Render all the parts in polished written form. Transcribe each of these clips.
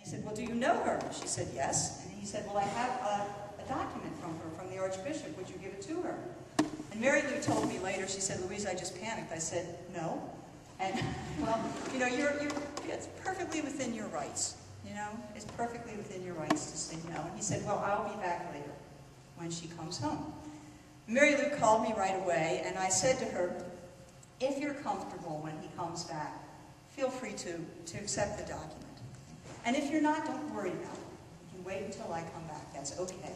He said, well, do you know her? She said, yes. And he said, well, I have a document from her, from the Archbishop. Would you give it to her? And Mary Lou told me later, she said, Louise, I just panicked. I said, no. And, well, you know, it's perfectly within your rights. You know, it's perfectly within your rights to say no. And he said, well, I'll be back later when she comes home. Mary Lou called me right away, and I said to her, if you're comfortable when he comes back, feel free to accept the document. And if you're not, don't worry about it. You can wait until I come back. That's okay.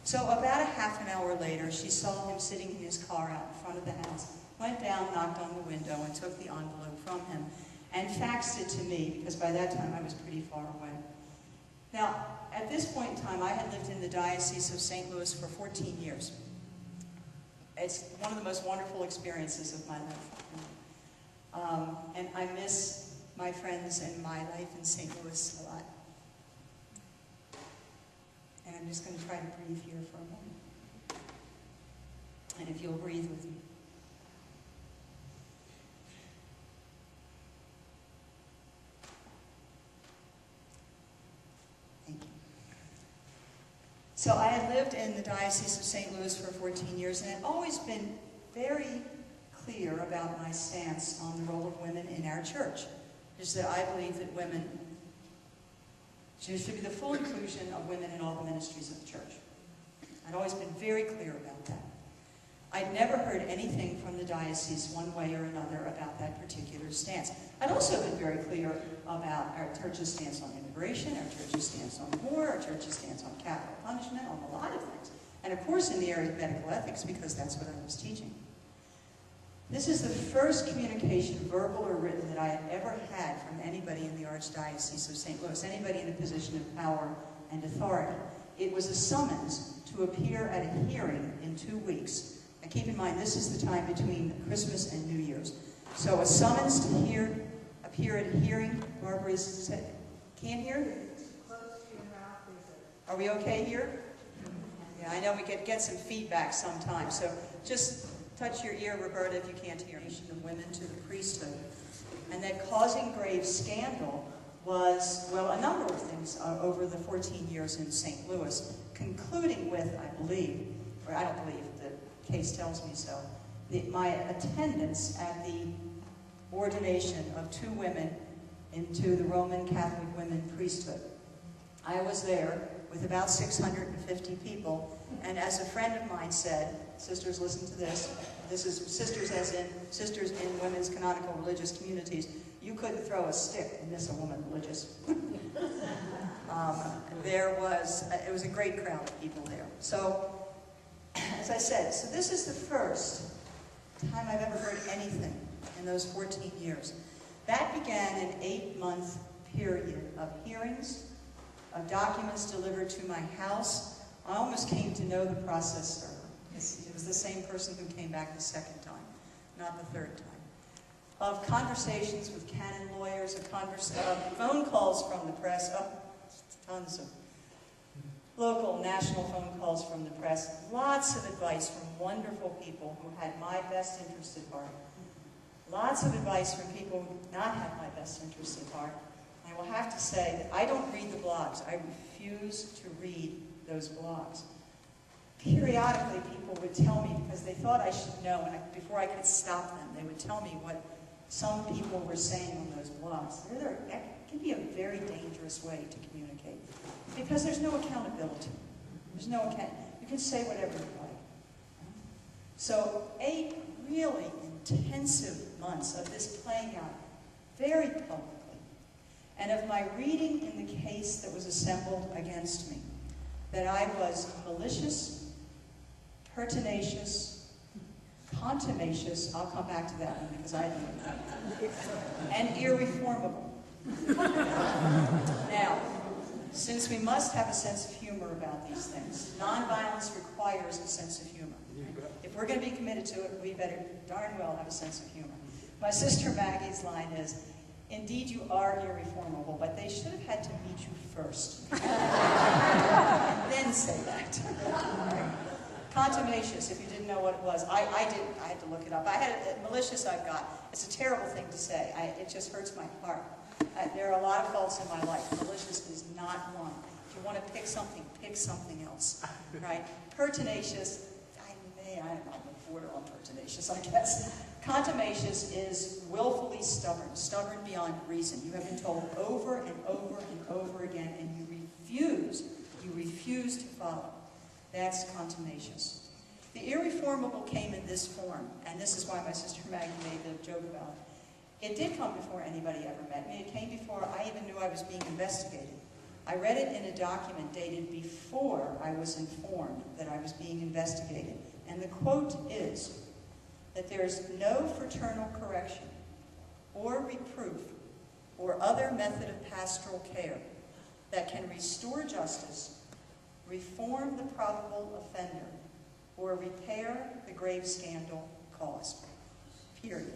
So about a half an hour later, she saw him sitting in his car out in front of the house, went down, knocked on the window, and took the envelope from him, and faxed it to me, because by that time I was pretty far away. Now, at this point in time, I had lived in the Diocese of St. Louis for 14 years. It's one of the most wonderful experiences of my life. And I miss my friends and my life in St. Louis a lot. And I'm just going to try to breathe here for a moment. And if you'll breathe with me. Thank you. So I had lived in the Diocese of St. Louis for 14 years, and had always been very clear about my stance on the role of women in our church. Is that I believe that women, there should be the full inclusion of women in all the ministries of the church. I'd always been very clear about that. I'd never heard anything from the diocese one way or another about that particular stance. I'd also been very clear about our church's stance on immigration, our church's stance on war, our church's stance on capital punishment, on a lot of things. And of course in the area of medical ethics, because that's what I was teaching. This is the first communication, verbal or written, that I had ever had from anybody in the Archdiocese of St. Louis, anybody in a position of power and authority. It was a summons to appear at a hearing in 2 weeks. Now keep in mind, this is the time between Christmas and New Year's. So a summons to appear at a hearing. Barbara can't hear? Are we okay here? Yeah, I know we get some feedback sometimes, so just touch your ear, Roberta, if you can't hear. Of women to the priesthood. And that causing grave scandal was, well, a number of things over the 14 years in St. Louis, concluding with, I believe, or I don't believe, the case tells me so, my attendance at the ordination of 2 women into the Roman Catholic women priesthood. I was there with about 650 people, and as a friend of mine said, sisters, listen to this. This is sisters as in sisters in women's canonical religious communities. You couldn't throw a stick and miss a woman religious. It was a great crowd of people there. So, as I said, so this is the first time I've ever heard anything in those 14 years. That began an 8-month period of hearings, of documents delivered to my house. I almost came to know the process server. It was the same person who came back the second time, not the third time. Of conversations with canon lawyers, of phone calls from the press, tons of local, national phone calls from the press, lots of advice from wonderful people who had my best interest at heart. Lots of advice from people who did not have my best interest at heart. I will have to say that I don't read the blogs. I refuse to read those blogs. Periodically, people would tell me, because they thought I should know, and before I could stop them, they would tell me what some people were saying on those blogs. That can be a very dangerous way to communicate, because there's no accountability. There's no account. You can say whatever you like. So 8 really intensive months of this playing out very publicly, and of my reading in the case that was assembled against me, that I was malicious, pertinacious, contumacious, I'll come back to that one because I don't know, and irreformable. Now, since we must have a sense of humor about these things, nonviolence requires a sense of humor. If we're going to be committed to it, we better darn well have a sense of humor. My sister Maggie's line is, indeed you are irreformable, but they should have had to meet you first. And then say that. Contumacious, if you didn't know what it was. I didn't. I had to look it up. Malicious I've got. It's a terrible thing to say. It just hurts my heart. There are a lot black belts in my life. Malicious is not one. If you want to pick something else, right? Pertinacious, I'm on the border on pertinacious, I guess. Contumacious is willfully stubborn, stubborn beyond reason. You have been told over and over and over again, and you refuse to follow. That's contumacious. The irreformable came in this form, and this is why my sister Maggie made the joke about it. It did come before anybody ever met me. It came before I even knew I was being investigated. I read it in a document dated before I was informed that I was being investigated. And the quote is that there is no fraternal correction or reproof or other method of pastoral care that can restore justice, reform the probable offender, or repair the grave scandal caused. Period.